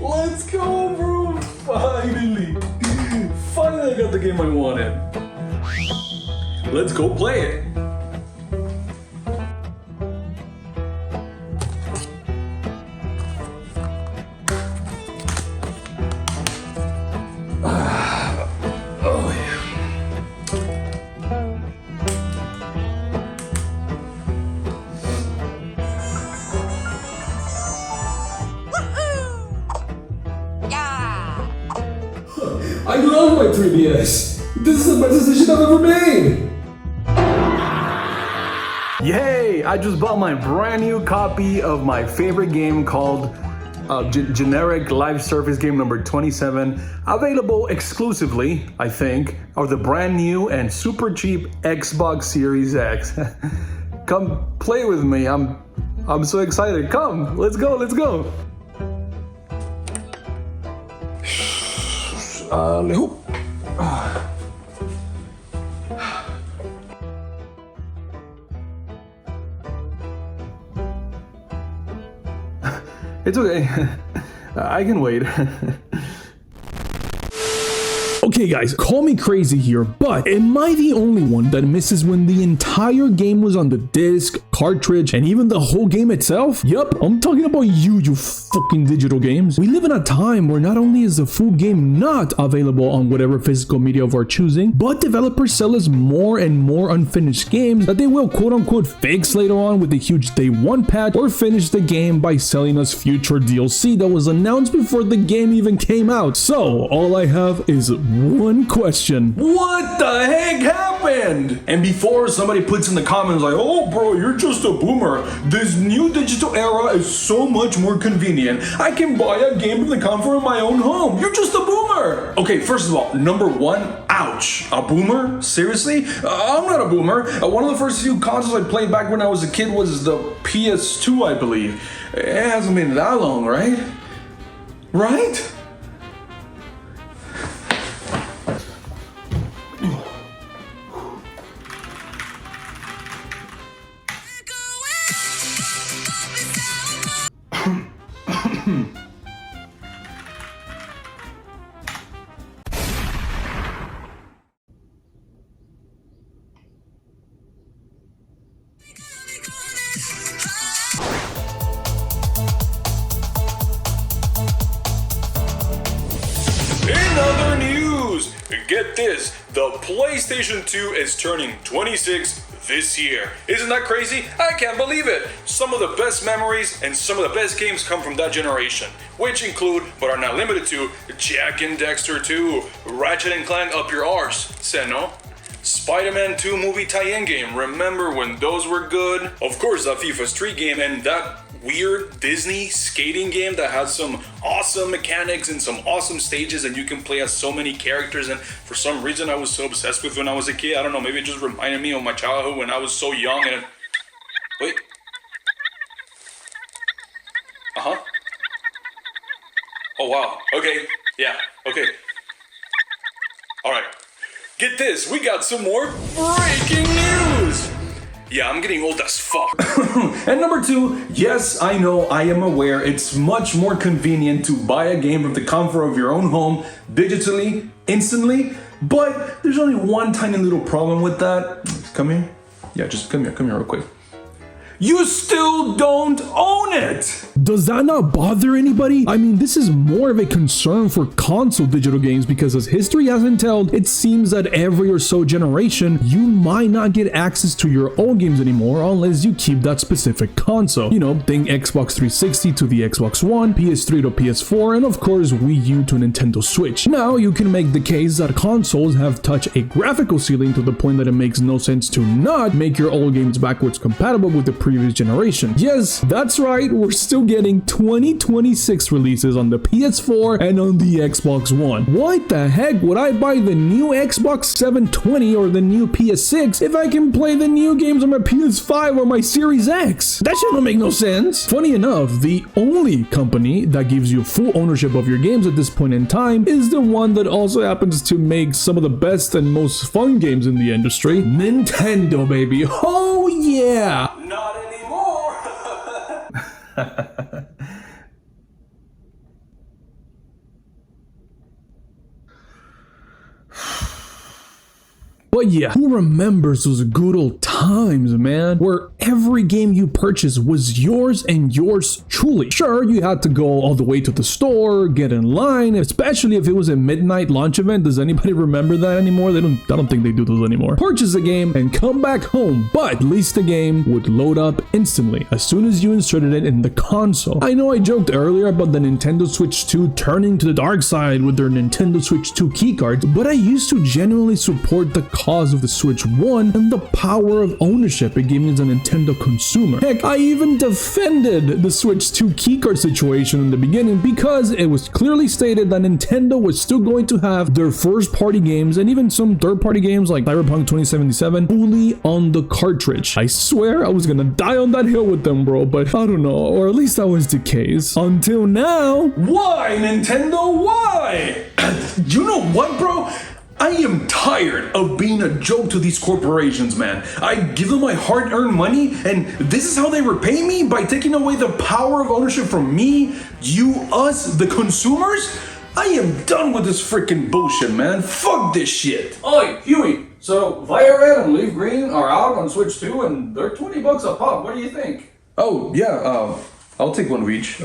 Let's go, bro! Finally! Finally I got the game I wanted. Let's go play it. Oh yeah. I love my 3DS! This is the best decision I've ever made! Yay! I just bought my brand new copy of my favorite game called Generic Live Service Game number 27, available exclusively, I think, of the brand new and super cheap Xbox Series X. Come play with me, I'm so excited. Come, let's go, let's go! It's okay. I can wait. Okay guys, call me crazy here, but am I the only one that misses when the entire game was on the disc, cartridge, and even the whole game itself? Yup, I'm talking about you fucking digital games. We live in a time where not only is the full game not available on whatever physical media of our choosing, but developers sell us more and more unfinished games that they will quote-unquote fix later on with a huge day one patch, or finish the game by selling us future DLC that was announced before the game even came out. So, all I have is one question. What the heck happened? And before somebody puts in the comments like, oh bro, you're just a boomer. This new digital era is so much more convenient. I can buy a game from the comfort of my own home. You're just a boomer. Okay, first of all, number one, ouch. A boomer? Seriously? I'm not a boomer. One of the first few consoles I played back when I was a kid was the PS2, I believe. It hasn't been that long, right? Right? In other news, get this, the PlayStation 2 is turning 26 this year. Isn't that crazy? I can't believe it. Some of the best memories and some of the best games come from that generation, which include, but are not limited to, Jak and Daxter 2, Ratchet and Clank Up Your Arse, Senno, Spider-Man 2 movie tie-in game, remember when those were good? Of course, that FIFA Street game and that weird Disney skating game that has some awesome mechanics and some awesome stages and you can play as so many characters, and for some reason I was so obsessed with when I was a kid. I don't know, maybe it just reminded me of my childhood when I was so young and... Wait. Uh-huh. Oh wow, okay, yeah, okay. Alright. Get this, we got some more breaking news! Yeah, I'm getting old as fuck. And number two, yes, I know, I am aware, it's much more convenient to buy a game from the comfort of your own home, digitally, instantly, but there's only one tiny little problem with that. Come here. Yeah, just come here real quick. You still don't own it! Does that not bother anybody? I mean, this is more of a concern for console digital games because as history has entailed, it seems that every or so generation, you might not get access to your own games anymore unless you keep that specific console. You know, think Xbox 360 to the Xbox One, PS3 to PS4, and of course Wii U to Nintendo Switch. Now, you can make the case that consoles have touched a graphical ceiling to the point that it makes no sense to not make your old games backwards compatible with the previous generation. Yes, that's right, we're still getting 2026 releases on the PS4 and on the Xbox One. Why the heck would I buy the new Xbox 720 or the new PS6 if I can play the new games on my PS5 or my Series X? That shit don't make no sense. Funny enough, the only company that gives you full ownership of your games at this point in time is the one that also happens to make some of the best and most fun games in the industry, Nintendo, baby. Oh yeah! Not anymore! But yeah, who remembers those good old times, man, where every game you purchased was yours and yours truly? Sure, you had to go all the way to the store, get in line, especially if it was a midnight launch event. Does anybody remember that anymore? I don't think they do those anymore. Purchase a game and come back home, but at least the game would load up instantly as soon as you inserted it in the console. I know I joked earlier about the Nintendo Switch 2 turning to the dark side with their Nintendo Switch 2 keycards, but I used to genuinely support the cause of the Switch 1 and the power of ownership it gave me as a Nintendo consumer. Heck, I even defended the Switch 2 keycard situation in the beginning because it was clearly stated that Nintendo was still going to have their first party games and even some third party games like Cyberpunk 2077 fully on the cartridge. I swear I was gonna die on that hill with them, bro, but I don't know, or at least that was the case until now. Why, Nintendo? Why? You know what, bro? I am tired of being a joke to these corporations, man. I give them my hard-earned money, and this is how they repay me? By taking away the power of ownership from me, you, us, the consumers? I am done with this freaking bullshit, man. Fuck this shit. Oi, Huey. So, Via Red and Leaf Green are out on Switch 2, and they're $20 a pop. What do you think? Oh, yeah, I'll take one of each.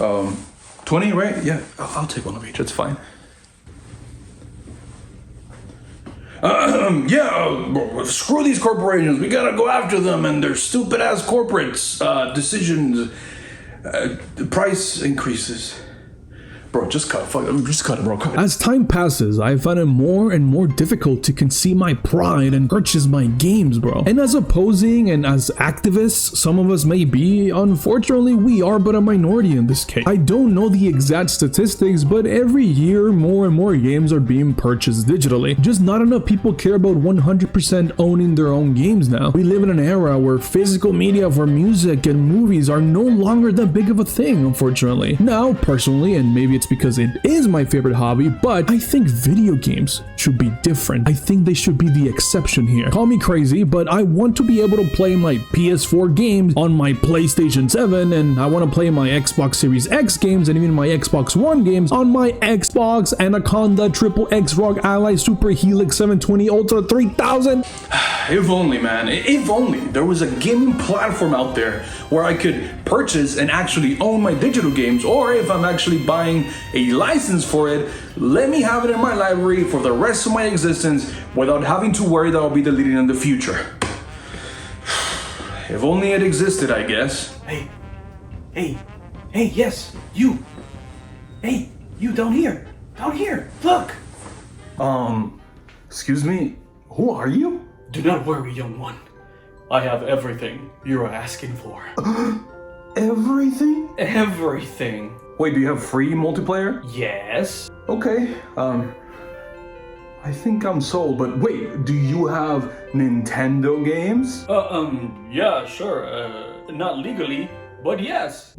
20, right? Yeah, I'll take one of each. It's fine. Screw these corporations. We gotta go after them and their stupid ass corporates decisions. Price increases. Bro, just cut it, bro. Cut it. As time passes, I find it more and more difficult to conceive my pride and purchase my games, bro. And as opposing and as activists, some of us may be, unfortunately, we are but a minority in this case. I don't know the exact statistics, but every year, more and more games are being purchased digitally. Just not enough people care about 100% owning their own games now. We live in an era where physical media for music and movies are no longer that big of a thing, unfortunately. Now, personally, and maybe it's because it is my favorite hobby, but I think video games should be different. I think they should be the exception here. Call me crazy, but I want to be able to play my PS4 games on my PlayStation 7, and I want to play my Xbox Series X games and even my Xbox One games on my Xbox Anaconda Triple X ROG Ally Super Helix 720 Ultra 3000. If only, man. If only there was a gaming platform out there where I could purchase and actually own my digital games, or if I'm actually buying a license for it, let me have it in my library for the rest of my existence without having to worry that I'll be deleting in the future. If only it existed, I guess. Hey, yes, you. Hey, you down here, look. Excuse me, who are you? Do not worry, young one. I have everything you are asking for. Everything? Everything. Wait, do you have free multiplayer? Yes. Okay, I think I'm sold, but wait, do you have Nintendo games? Yeah, sure. Not legally, but yes.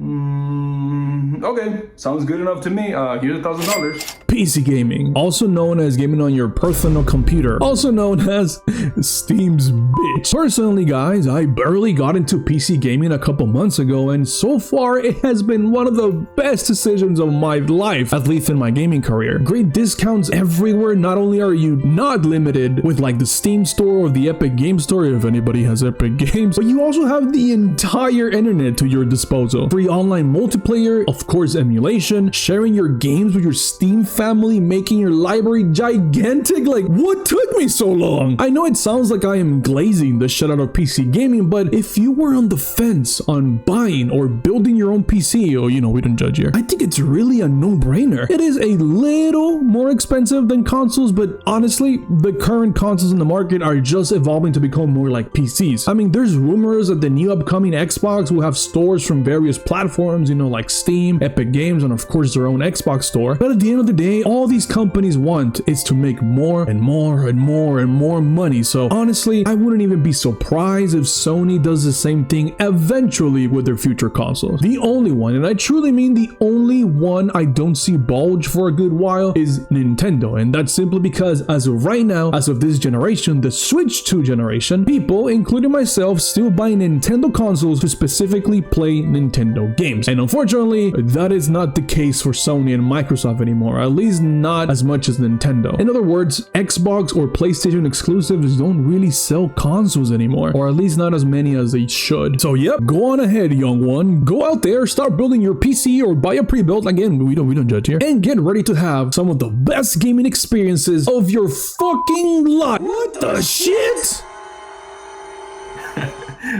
Okay, sounds good enough to me. Here's $1,000. PC gaming, also known as gaming on your personal computer, also known as Steam's bitch. Personally, guys, I barely got into PC gaming a couple months ago, and so far it has been one of the best decisions of my life, at least in my gaming career. Great discounts everywhere. Not only are you not limited with like the Steam store or the Epic Game Store, if anybody has Epic Games, but you also have the entire internet to your disposal. Free online multiplayer, of course emulation, sharing your games with your Steam family, making your library gigantic. Like, what took me so long? I know it sounds like I am glazing the shit out of PC gaming, but if you were on the fence on buying or building your own PC, or we don't judge here, I think it's really a no-brainer. It is a little more expensive than consoles, but honestly, the current consoles in the market are just evolving to become more like PCs. I mean, there's rumors that the new upcoming Xbox will have stores from various platforms, like Steam, Epic Games, and of course their own Xbox store. But at the end of the day, all these companies want is to make more and more and more and more money. So honestly, I wouldn't even be surprised if Sony does the same thing eventually with their future consoles. The only one, and I truly mean the only one I don't see bulge for a good while, is Nintendo. And that's simply because as of right now, as of this generation, the Switch 2 generation, people, including myself, still buy Nintendo consoles to specifically play Nintendo games. And unfortunately, that is not the case for Sony and Microsoft anymore, at least not as much as Nintendo. In other words, Xbox or PlayStation exclusives don't really sell consoles anymore, or at least not as many as they should. So yep, go on ahead, young one. Go out there, start building your PC or buy a pre-built. Again, we don't judge here. And get ready to have some of the best gaming experiences of your fucking life. What the shit?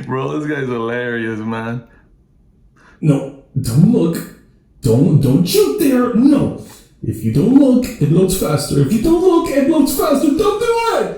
Bro, this guy's hilarious, man. No, don't look. Don't shoot there. No. If you don't look, it loads faster. If you don't look, it loads faster. Don't do it!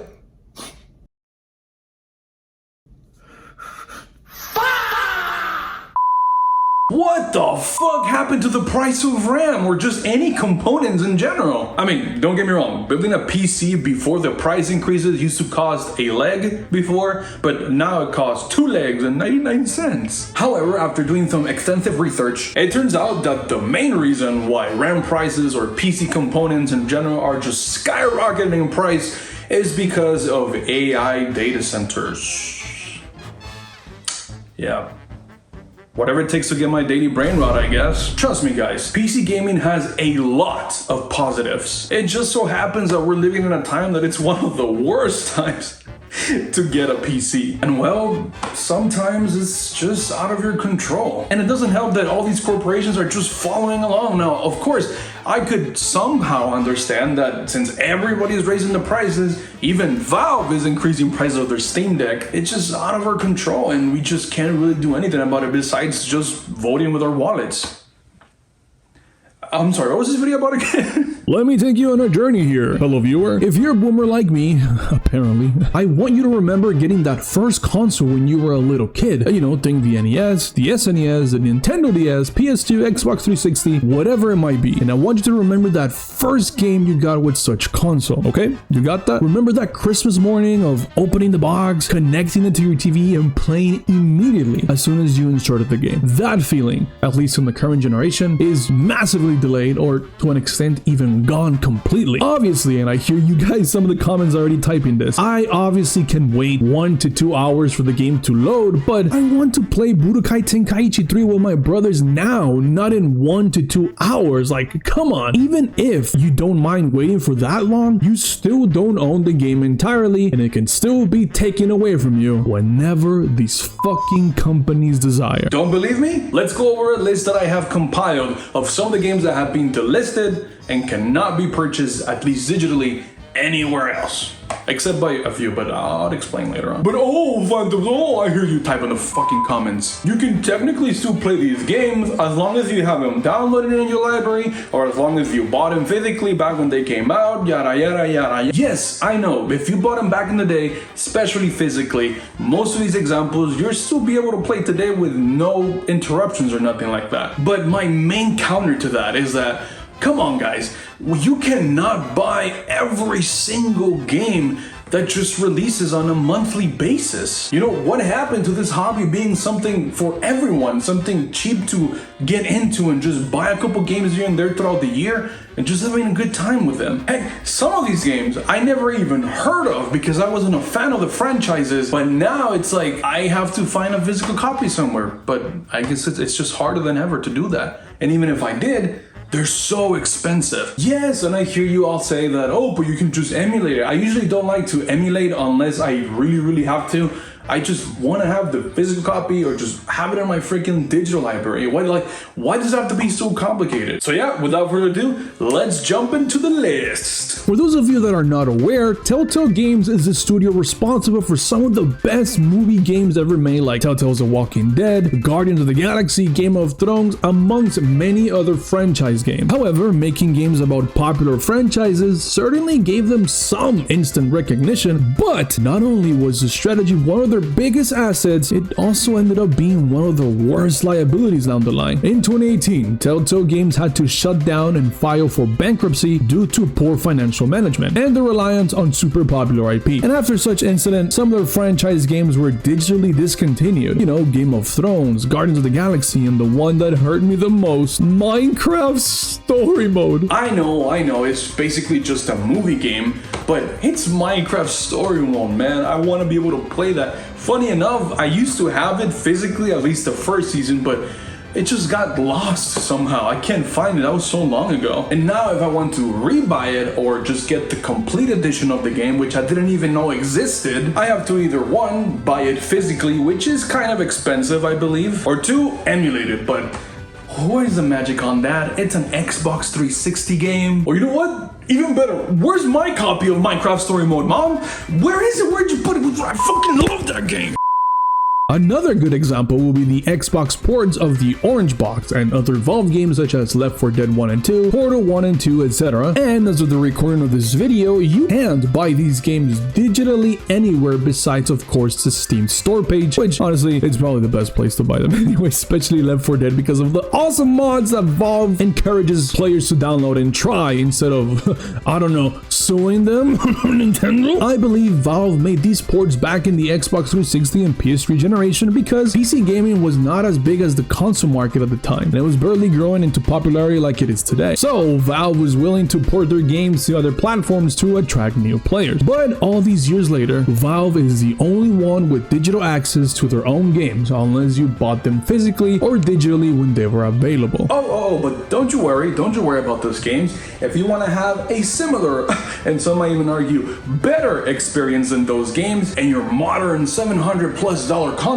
What the fuck happened to the price of RAM or just any components in general? I mean, don't get me wrong, building a PC before the price increases used to cost a leg before, but now it costs 2 legs and 99 cents. However, after doing some extensive research, it turns out that the main reason why RAM prices or PC components in general are just skyrocketing in price is because of AI data centers. Yeah. Whatever it takes to get my daily brain rot, I guess. Trust me guys, PC gaming has a lot of positives. It just so happens that we're living in a time that it's one of the worst times to get a PC. And well, sometimes it's just out of your control. And it doesn't help that all these corporations are just following along. Now, of course, I could somehow understand that since everybody is raising the prices, even Valve is increasing prices of their Steam Deck, it's just out of our control and we just can't really do anything about it besides just voting with our wallets. I'm sorry, what was this video about again? Let me take you on a journey here, fellow viewer. If you're a boomer like me, apparently, I want you to remember getting that first console when you were a little kid. You know, think the NES, the SNES, the Nintendo DS, PS2, Xbox 360, whatever it might be. And I want you to remember that first game you got with such console, okay? You got that? Remember that Christmas morning of opening the box, connecting it to your TV, and playing immediately as soon as you inserted the game. That feeling, at least in the current generation, is massively delayed, or to an extent even gone completely. Obviously, and I hear you guys, some of the comments already typing this, I obviously can wait 1 to 2 hours for the game to load, but I want to play Budokai Tenkaichi 3 with my brothers now, not in 1 to 2 hours. Like, come on. Even if you don't mind waiting for that long, you still don't own the game entirely, and it can still be taken away from you whenever these fucking companies desire. Don't believe me? Let's go over a list that I have compiled of some of the games that have been delisted and cannot be purchased, at least digitally, anywhere else. Except by a few, but I'll explain later on. But I hear you type in the fucking comments. You can technically still play these games as long as you have them downloaded in your library, or as long as you bought them physically back when they came out, yada yada yada. Yes, I know, if you bought them back in the day, especially physically, most of these examples you'll still be able to play today with no interruptions or nothing like that. But my main counter to that is that, come on guys, you cannot buy every single game that just releases on a monthly basis. You know, what happened to this hobby being something for everyone, something cheap to get into and just buy a couple games here and there throughout the year and just having a good time with them? Heck, some of these games I never even heard of because I wasn't a fan of the franchises, but now it's like I have to find a physical copy somewhere. But I guess it's just harder than ever to do that. And even if I did, they're so expensive. Yes, and I hear you all say that, oh, but you can just emulate it. I usually don't like to emulate unless I really have to. I just want to have the physical copy or just have it in my freaking digital library. Why does it have to be so complicated? So yeah, without further ado, let's jump into the list. For those of you that are not aware, Telltale Games is the studio responsible for some of the best movie games ever made, like Telltale's The Walking Dead, Guardians of the Galaxy, Game of Thrones, amongst many other franchise games. However, making games about popular franchises certainly gave them some instant recognition, but not only was the strategy one of their biggest assets, it also ended up being one of the worst liabilities down the line. In 2018, Telltale Games had to shut down and file for bankruptcy due to poor financial management and the reliance on super popular IP. And after such incident, some of their franchise games were digitally discontinued. You know, Game of Thrones, Guardians of the Galaxy, and the one that hurt me the most, Minecraft Story Mode. I know, it's basically just a movie game, but it's Minecraft Story Mode, man. I want to be able to play that. Funny enough, I used to have it physically, at least the first season, but it just got lost somehow. I can't find it. That was so long ago. And now if I want to rebuy it or just get the complete edition of the game, which I didn't even know existed, I have to either one, buy it physically, which is kind of expensive, I believe, or two, emulate it. But where's the magic on that? It's an Xbox 360 game. Or you know what? Even better, where's my copy of Minecraft Story Mode, Mom? Where is it? Where'd you put it? I fucking love that game. Another good example will be the Xbox ports of the Orange Box and other Valve games such as Left 4 Dead 1 and 2, Portal 1 and 2, etc. And as of the recording of this video, you can't buy these games digitally anywhere besides, of course, the Steam store page, which honestly, it's probably the best place to buy them anyway, especially Left 4 Dead because of the awesome mods that Valve encourages players to download and try instead of, I don't know, suing them on Nintendo. I believe Valve made these ports back in the Xbox 360 and PS3 generation because PC gaming was not as big as the console market at the time, and it was barely growing into popularity like it is today. So Valve was willing to port their games to other platforms to attract new players. But all these years later, Valve is the only one with digital access to their own games, unless you bought them physically or digitally when they were available. But don't you worry about those games. If you want to have a similar, and some might even argue, better experience than those games and your modern $700+ console,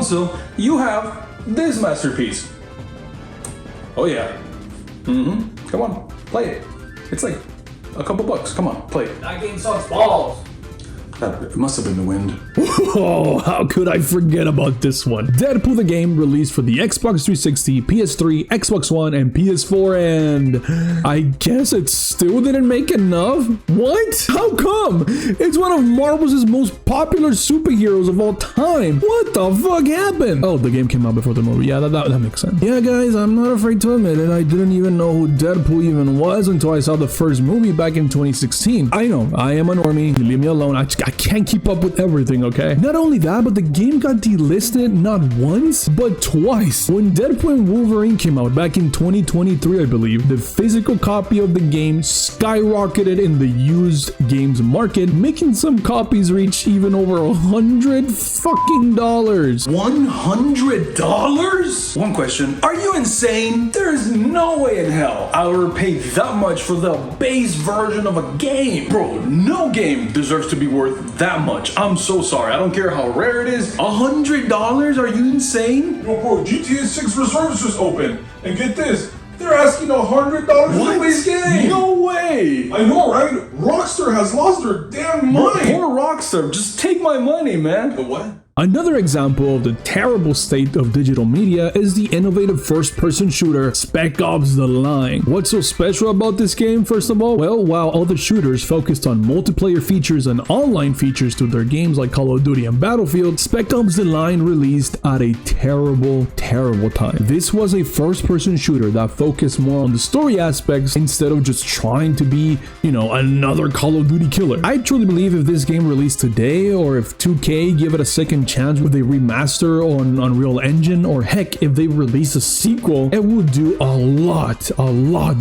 you have this masterpiece. Oh yeah. Come on, play it. It's like a couple bucks. Come on, play it. That game sucks balls. It must have been the wind. Oh, how could I forget about this one? Deadpool the game released for the Xbox 360, PS3, Xbox One, and PS4, and I guess it still didn't make enough? What? How come? It's one of Marvel's most popular superheroes of all time. What the fuck happened? Oh, the game came out before the movie. Yeah, that makes sense. Yeah, guys, I'm not afraid to admit it. I didn't even know who Deadpool even was until I saw the first movie back in 2016. I know, I am a normie. You leave me alone. I can't keep up with everything, okay? Not only that, but the game got delisted not once, but twice. When Deadpool and Wolverine came out back in 2023, I believe, the physical copy of the game skyrocketed in the used games market, making some copies reach even over $100 fucking dollars. $100? One question, are you insane? There is no way in hell I would pay that much for the base version of a game. Bro, no game deserves to be worth that much. I'm so sorry. I don't care how rare it is. $100? Are you insane? Yo, bro, GTA 6 Reserves just opened. And get this, they're asking $100 for the base game. No way. I know, right? Rockstar has lost their damn mind. Poor Rockstar. Just take my money, man. But what? Another example of the terrible state of digital media is the innovative first-person shooter Spec Ops: The Line. What's so special about this game, first of all? Well, while other shooters focused on multiplayer features and online features to their games like Call of Duty and Battlefield, Spec Ops: The Line released at a terrible time. This was a first-person shooter that focused more on the story aspects instead of just trying to be, another Call of Duty killer. I truly believe if this game released today, or if 2K give it a second chance with a remaster on Unreal Engine, or heck, if they release a sequel, it would do a lot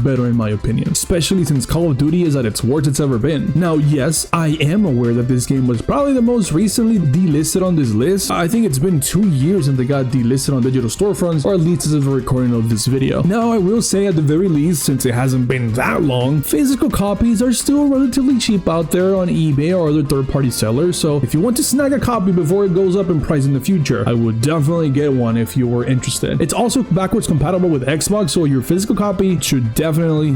better in my opinion, especially since Call of Duty is at its worst it's ever been. Now, yes, I am aware that this game was probably the most recently delisted on this list. I think it's been 2 years since they got delisted on digital storefronts, or at least as of the recording of this video. Now, I will say at the very least, since it hasn't been that long, physical copies are still relatively cheap out there on eBay or other third-party sellers, so if you want to snag a copy before it goes up in price in the future, I would definitely get one if you were interested. It's also backwards compatible with Xbox, so your physical copy should definitely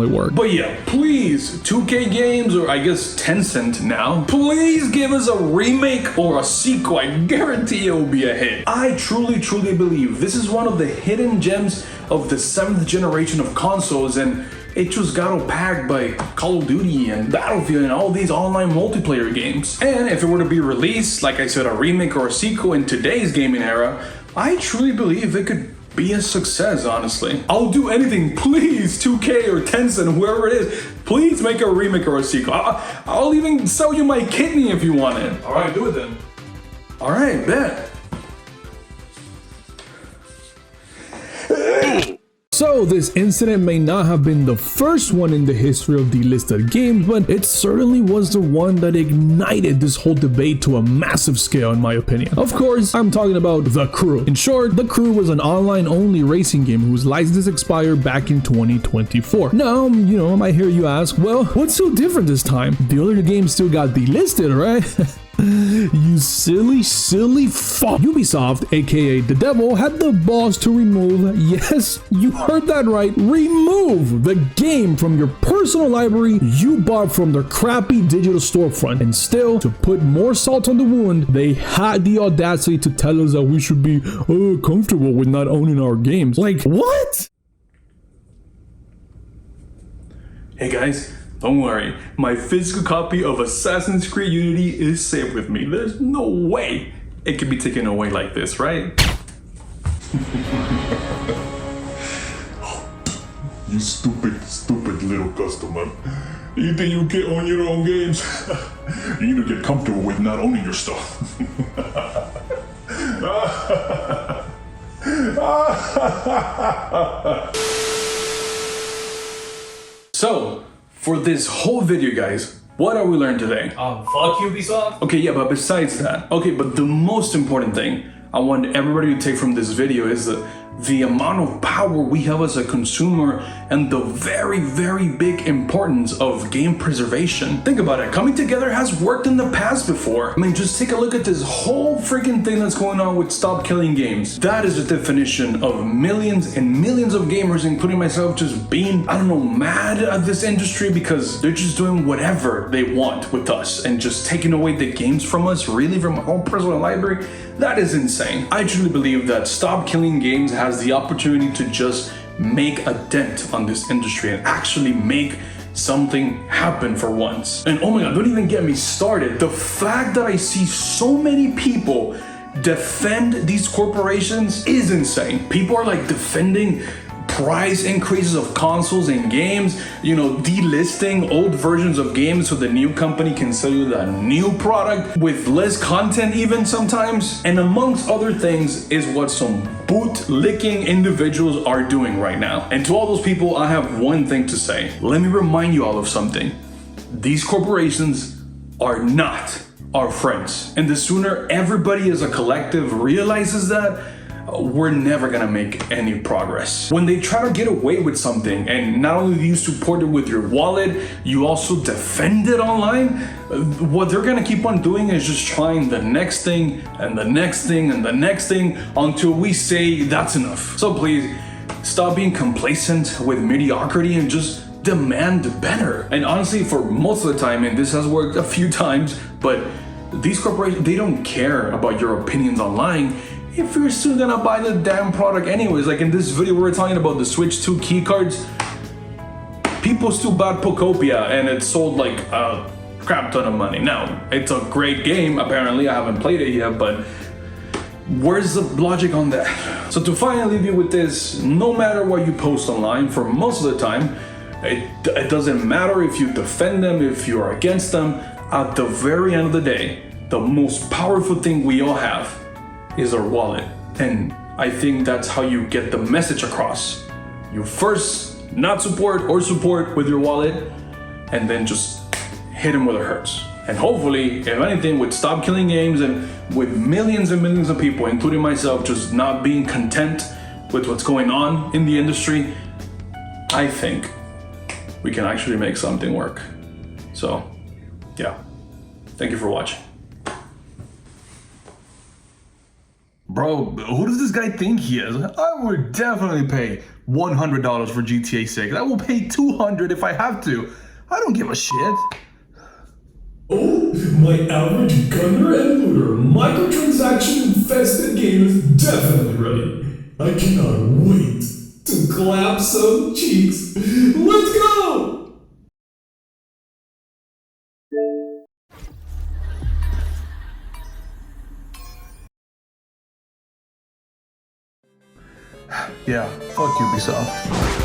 work. But yeah, please, 2K Games, or I guess Tencent now, please give us a remake or a sequel. I guarantee it will be a hit. I truly believe this is one of the hidden gems of the 7th generation of consoles, and it just got opaqued by Call of Duty and Battlefield and all these online multiplayer games. And if it were to be released, like I said, a remake or a sequel in today's gaming era, I truly believe it could be a success, honestly. I'll do anything, please, 2K or Tencent, whoever it is, please make a remake or a sequel. I'll even sell you my kidney if you want it. All right, do it then. All right, bet. So So this incident may not have been the first one in the history of delisted games, but it certainly was the one that ignited this whole debate to a massive scale in my opinion. Of course, I'm talking about The Crew. In short, The Crew was an online-only racing game whose license expired back in 2024. Now, I might hear you ask, well, what's so different this time? The other games still got delisted, right? You silly fuck. Ubisoft, aka the devil, had the balls to remove, yes, you heard that right, remove the game from your personal library you bought from their crappy digital storefront. And still, to put more salt on the wound, they had the audacity to tell us that we should be comfortable with not owning our games. Like, what? Hey guys, don't worry. My physical copy of Assassin's Creed Unity is safe with me. There's no way it can be taken away like this, right? You stupid little customer. You think you can own your own games? You need to get comfortable with not owning your stuff. So, for this whole video, guys, what are we learning today? Fuck Ubisoft. Okay, yeah, but besides that, but the most important thing I want everybody to take from this video is the amount of power we have as a consumer and the very big importance of game preservation. Think about it, coming together has worked in the past before. I mean, just take a look at this whole freaking thing that's going on with Stop Killing Games. That is the definition of millions and millions of gamers, including myself, just being, mad at this industry because they're just doing whatever they want with us and just taking away the games from us, really, from our own personal library. That is insane. I truly believe that Stop Killing Games has the opportunity to just make a dent on this industry and actually make something happen for once. And oh my god, don't even get me started. The fact that I see so many people defend these corporations is insane. People are like defending price increases of consoles and games, delisting old versions of games so the new company can sell you the new product with less content even sometimes. And amongst other things is what some bootlicking individuals are doing right now. And to all those people, I have one thing to say. Let me remind you all of something. These corporations are not our friends. And the sooner everybody as a collective realizes that, we're never gonna make any progress. When they try to get away with something, and not only do you support it with your wallet, you also defend it online, what they're gonna keep on doing is just trying the next thing, and the next thing, and the next thing, until we say that's enough. So please, stop being complacent with mediocrity and just demand better. And honestly, for most of the time, and this has worked a few times, but these corporations, they don't care about your opinions online if you're still gonna buy the damn product anyways. Like in this video, we were talking about the Switch 2 keycards. People still bought Pokopia and it sold like a crap ton of money. Now, it's a great game, apparently. I haven't played it yet, but where's the logic on that? So to finally leave you with this, no matter what you post online, for most of the time, it doesn't matter if you defend them, if you're against them, at the very end of the day, the most powerful thing we all have is our wallet. And I think that's how you get the message across. You first not support or support with your wallet, and then just hit them where it hurts. And hopefully, if anything, with Stop Killing Games and with millions and millions of people, including myself, just not being content with what's going on in the industry, I think we can actually make something work. So, yeah. Thank you for watching. Bro, who does this guy think he is? I would definitely pay $100 for GTA 6. I will pay $200 if I have to. I don't give a shit. Oh, my average gunner and looter microtransaction-infested game is definitely ready. I cannot wait to clap some cheeks. Let's go! Yeah, fuck Ubisoft.